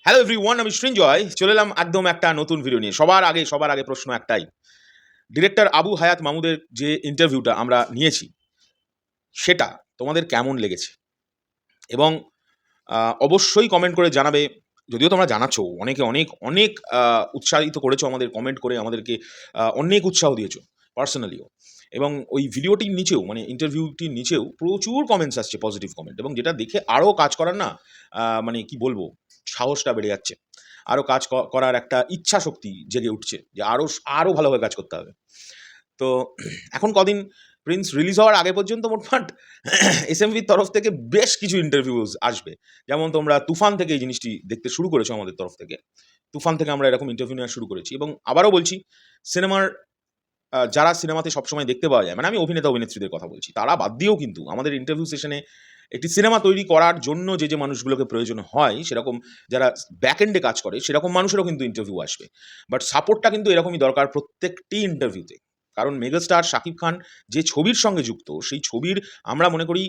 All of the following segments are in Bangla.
হ্যালো এভরিওয়ান, আমি সৃঞ্জয় চলে এলাম একদম একটা নতুন ভিডিও নিয়ে। সবার আগে প্রশ্ন একটাই, ডিরেক্টর আবু হায়াত মাহমুদের যে ইন্টারভিউটা আমরা নিয়েছি সেটা তোমাদের কেমন লেগেছে? এবং অবশ্যই কমেন্ট করে জানাবে। যদিও তোমরা জানাচ্ছ, অনেকে অনেক অনেক উৎসাহিত করেছো আমাদের, কমেন্ট করে আমাদেরকে অনেক উৎসাহ দিয়েছো পার্সোনালিও। এবং ওই ভিডিওটির নিচেও, মানে ইন্টারভিউটির নিচেও প্রচুর কমেন্টস আসছে, পজিটিভ কমেন্ট, এবং যেটা দেখে আরও কাজ করার না মানে কি বলবো, সাহসটা বেড়ে যাচ্ছে। আরও কাজ করার একটা ইচ্ছা শক্তি জেগে উঠছে যে আরও আরও ভালোভাবে কাজ করতে হবে। তো এখন কদিন প্রিন্স রিলিজ হওয়ার আগে পর্যন্ত মোটমাট এসএমভির তরফ থেকে বেশ কিছু ইন্টারভিউজ আসবে। যেমন তোমরা তুফান থেকে এই জিনিসটি দেখতে শুরু করেছো আমাদের তরফ থেকে। তুফান থেকে আমরা এরকম ইন্টারভিউ নেওয়া শুরু করেছি, এবং আবারও বলছি, সিনেমার যারা সিনেমাতে সবসময় দেখতে পাওয়া যায়, মানে আমি অভিনেতা অভিনেত্রীদের কথা বলছি, তারা বাদ দিয়েও কিন্তু আমাদের ইন্টারভিউ সেশনে একটি সিনেমা তৈরি করার জন্য যে মানুষগুলোকে প্রয়োজন হয়, সেরকম যারা ব্যাক এন্ডে কাজ করে সেরকম মানুষেরও কিন্তু ইন্টারভিউ আসবে। বাট সাপোর্টটা কিন্তু এরকমই দরকার প্রত্যেকটি ইন্টারভিউতে। কারণ মেগাস্টার শাকিব খান যে ছবির সঙ্গে যুক্ত, সেই ছবির আমরা মনে করি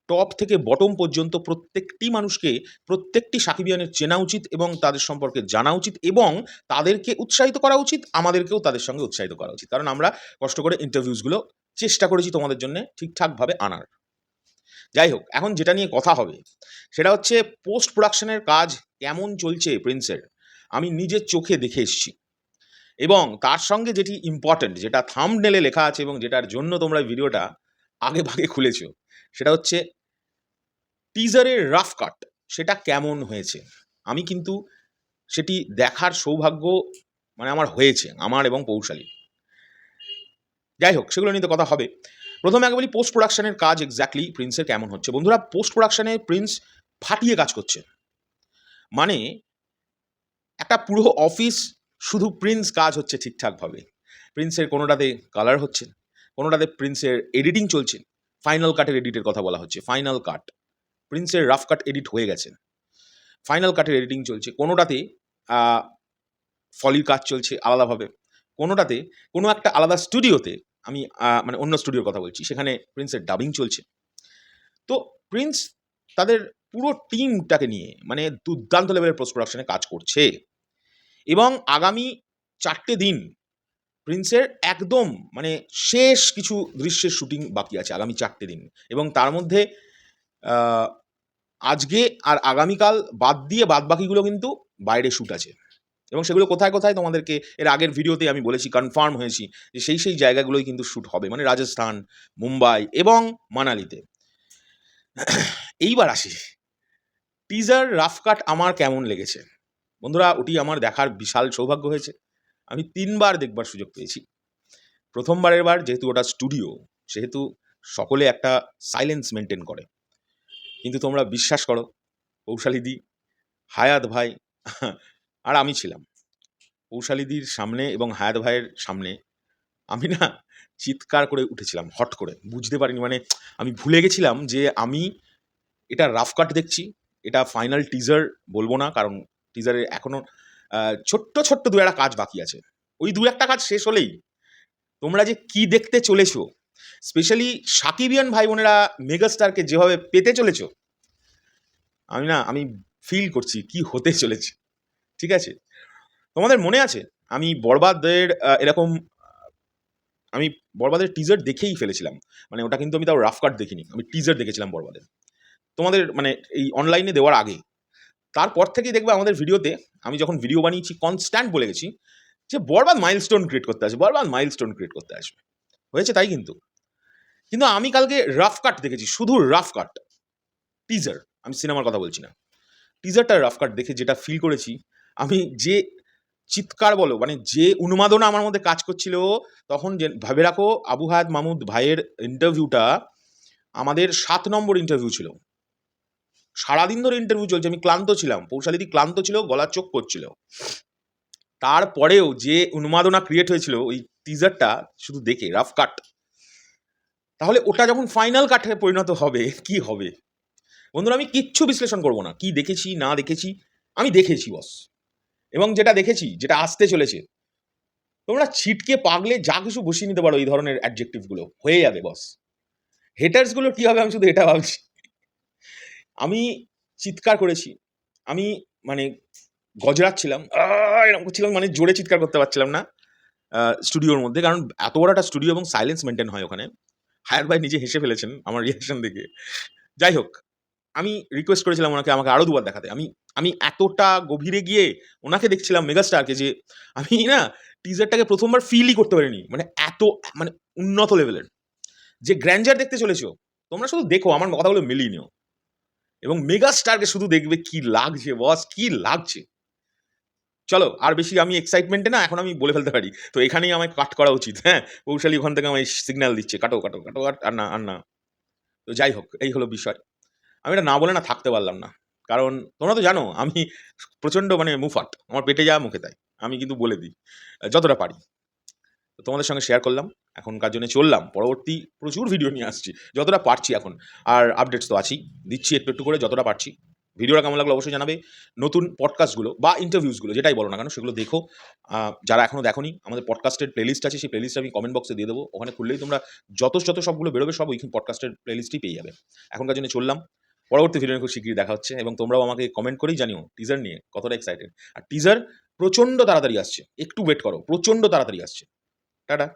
টপ থেকে বটম পর্যন্ত প্রত্যেকটি মানুষকে, প্রত্যেকটি সাকিবিয়ানের চেনা উচিত এবং তাদের সম্পর্কে জানা উচিত, এবং তাদেরকে উৎসাহিত করা উচিত, আমাদেরকেও তাদের সঙ্গে উৎসাহিত করা উচিত। কারণ আমরা কষ্ট করে ইন্টারভিউসগুলো চেষ্টা করেছি তোমাদের জন্য ঠিকঠাকভাবে আনার। যাই হোক, এখন যেটা নিয়ে কথা হবে সেটা হচ্ছে পোস্ট প্রোডাকশনের কাজ কেমন চলছে প্রিন্সের। আমি নিজের চোখে দেখে এসেছি, এবং তার সঙ্গে যেটি ইম্পর্ট্যান্ট, যেটা থাম্বনেলে লেখা আছে এবং যেটার জন্য তোমরা ভিডিওটা আগে ভাগে খুলেছো, সেটা হচ্ছে টিজারের রাফ কাট, সেটা কেমন হয়েছে। আমি কিন্তু সেটি দেখার সৌভাগ্য মানে আমার হয়েছে, আমার এবং পৌশালী। যাই হোক, সেগুলো নিয়ে তো কথা হবে। প্রথমে আগে বলি পোস্ট প্রোডাকশনের কাজ এক্স্যাক্টলি প্রিন্সের কেমন হচ্ছে। বন্ধুরা, পোস্ট প্রোডাকশনে প্রিন্স ফাটিয়ে কাজ করছে। মানে একটা পুরো অফিস শুধু প্রিন্স কাজ হচ্ছে ঠিকঠাকভাবে। প্রিন্সের কোনোটাতে কালার হচ্ছে, কোনোটাতে প্রিন্সের এডিটিং চলছে। ফাইনাল কাটের এডিটের কথা বলা হচ্ছে, ফাইনাল কাট। প্রিন্সের রাফ কাট এডিট হয়ে গেছে, ফাইনাল কাটের এডিটিং চলছে। কোনোটাতে ফলির কাজ চলছে আলাদাভাবে, কোনোটাতে কোনো একটা আলাদা স্টুডিওতে, আমি মানে অন্য স্টুডিওর কথা বলছি, সেখানে প্রিন্সের ডাবিং চলছে। তো প্রিন্স তাদের পুরো টিমটাকে নিয়ে মানে দুর্দান্ত লেভেলের পোস্ট প্রোডাকশনে কাজ করছে। এবং আগামী 4টে দিন প্রিন্সের একদম মানে শেষ কিছু দৃশ্যের শুটিং বাকি আছে আগামী 4টে দিন, এবং তার মধ্যে আজকে আর আগামীকাল বাদ দিয়ে বাদবাকিগুলো কিন্তু বাইরে শ্যুট আছে। এবং সেগুলো কোথায় কোথায় তোমাদেরকে এর আগের ভিডিওতে আমি বলেছি, কনফার্ম হয়েছি যে সেই জায়গাগুলোই কিন্তু শ্যুট হবে, মানে রাজস্থান, মুম্বাই এবং মানালিতে। এইবার আসি, টিজার রাফ কাট আমার কেমন লেগেছে। বন্ধুরা, ওটি আমার দেখার বিশাল সৌভাগ্য হয়েছে। আমি 3বার দেখবার সুযোগ পেয়েছি। প্রথমবারের বার যেহেতু ওটা স্টুডিও, সেহেতু সকলে একটা সাইলেন্স মেনটেন করে। কিন্তু তোমরা বিশ্বাস করো, পৌশালীদি, হায়াত ভাই আর আমি ছিলাম। পৌশালীদির সামনে এবং হায়াত ভাইয়ের সামনে আমি না চিৎকার করে উঠেছিলাম হট করে, বুঝতে পারিনি, মানে আমি ভুলে গেছিলাম যে আমি এটা রাফ কাট দেখছি, এটা ফাইনাল টিজার বলবো না, কারণ টিজারে এখনও ছোট্ট ছোট্ট দু একটা কাজ বাকি আছে। ওই দু একটা কাজ শেষ হলেই তোমরা যে কি দেখতে চলেছো, স্পেশালি সাকিবিয়ান ভাই বোনেরা মেগাস্টারকে যেভাবে পেতে চলেছো, আমি ফিল করছি কি হতে চলেছে। ঠিক আছে, তোমাদের মনে আছে আমি বরবাদের এরকম আমি বরবাদের টিজার দেখেই ফেলেছিলাম। মানে ওটা কিন্তু আমি তাও রাফ কাট দেখিনি, আমি টিজার দেখেছিলাম বরবাদের, তোমাদের মানে এই অনলাইনে দেওয়ার আগে। তারপর থেকেই দেখবে আমাদের ভিডিওতে, আমি যখন ভিডিও বানিয়েছি কনস্ট্যান্ট বলে গেছি যে বরবাদ মাইলস্টোন ক্রিয়েট করতে আসবে, বরবাদ মাইলস্টোন ক্রিয়েট করতে আসবে। হয়েছে তাই কিন্তু। কিন্তু আমি কালকে রাফ কাট দেখেছি, শুধু রাফ কাট, টিজার, আমি সিনেমার কথা বলছি না। টিজারটা রাফ কাট দেখে যেটা ফিল করেছি, আমি যে চিৎকার বলো, মানে যে উন্মাদনা আমার মধ্যে কাজ করছিল, তখন যে ভাবে রাখো আবু হায়াত মাহমুদ ভাইয়ের ইন্টারভিউটা আমাদের 7 নম্বর ইন্টারভিউ ছিল। সারাদিন ধরে ইন্টারভিউ চলছে, আমি ক্লান্ত ছিলাম, পৌশালীদি ক্লান্ত ছিল, গলা চোখ করছিল। তারপরেও যে উন্মাদনা ক্রিয়েট হয়েছিল ওই টিজারটা শুধু দেখে, রাফ কাট, তাহলে ওটা যখন ফাইনাল কাটে পরিণত হবে কি হবে। বন্ধুরা, আমি কিচ্ছু বিশ্লেষণ করব না, কি দেখেছি না দেখেছি, আমি দেখেছি বস। এবং যেটা দেখেছি, যেটা আসতে চলেছে, তোমরা ছিটকে পাগলে যা কিছু বসিয়ে নিতে পারো, এই ধরনের অ্যাডজেক্টিভগুলো হয়ে যাবে বস। হেটার্সগুলো কী হবে আমি শুধু এটা ভাবছি। আমি চিৎকার করেছি, আমি মানে গজরাচ্ছিলাম, এরকম করছিলাম, মানে জোরে চিৎকার করতে পারছিলাম না স্টুডিওর মধ্যে, কারণ এত বড় একটা স্টুডিও এবং সাইলেন্স মেনটেন হয় ওখানে। হায়াত ভাই নিজে হেসে ফেলেছেন আমার রিঅ্যাকশন দেখে। যাই হোক, আমি রিকোয়েস্ট করেছিলাম ওনাকে আমাকে আরো দুবার দেখাতে। আমি আমি এতটা গভীরে গিয়ে ওনাকে দেখছিলাম মেগাস্টারকে, যে আমি না টিজারটাকে ১ম বার ফিলই করতে পারিনি। মানে এত মানে উন্নত লেভেলের। যে গ্র্যান্ডার দেখতে চলেছো, তোমরা শুধু দেখো, আমার কথাগুলো মিলিয়ে নিও। এবং মেগাস্টারকে শুধু দেখবে, কি লাগছে বস, কি লাগছে! চলো, আর বেশি আমি এক্সাইটমেন্টে না এখন আমি বলে ফেলতে পারি। তো এখানেই আমায় কাট করা উচিত, হ্যাঁ? কৌশালী ওখান থেকে আমায় সিগন্যাল দিচ্ছে, কাটো, কাটো, কাটো, আর না, আর না। তো যাই হোক, এই হলো বিষয়। আমি এটা না বলে না থাকতে পারলাম না। কারণ তোমরা তো জানো আমি প্রচন্ড মানে মুফাট। আমার পেটে যা মুখে তাই। আমি কিন্তু বলে দিই যতটা পারি। তো তোমাদের সঙ্গে শেয়ার করলাম। এখনকার জন্য চললাম। পরবর্তী প্রচুর ভিডিও নিয়ে আসছি। যতটা পারছি এখন। আর আপডেটস তো আছেই। দিচ্ছি একটু, একটু করে যতটা পারছি। ভিডিওটা কেমন লাগলো অবশ্যই জানাবে। নতুন পডকাস্টগুলো বা ইন্টারভিউসগুলো যেটাই বলো না কেন সেগুলো দেখো। যারা এখনো দেখোনি, আমাদের পডকাস্টের প্লেলিস্ট আছে, সেই প্লেলিস্ট আমি কমেন্ট বক্সে দিয়ে দেবো। ওখানে খুললেই তোমরা যত সবগুলো বেরোবে সব ওই পডকাস্টের প্লেলিস্টেই পেয়ে যাবে। এখনকার জন্য চললাম। পরবর্তী ভিডিও নিয়ে খুব শিগগিরই দেখা হচ্ছে, এবং তোমরাও আমাকে কমেন্ট করেই জানিও টিজার নিয়ে কতটা এক্সাইটেড। আর টিজার প্রচন্ড তাড়াতাড়ি আসছে। একটু ওয়েট করো। প্রচন্ড তাড়াতাড়ি আসছে। টাটা।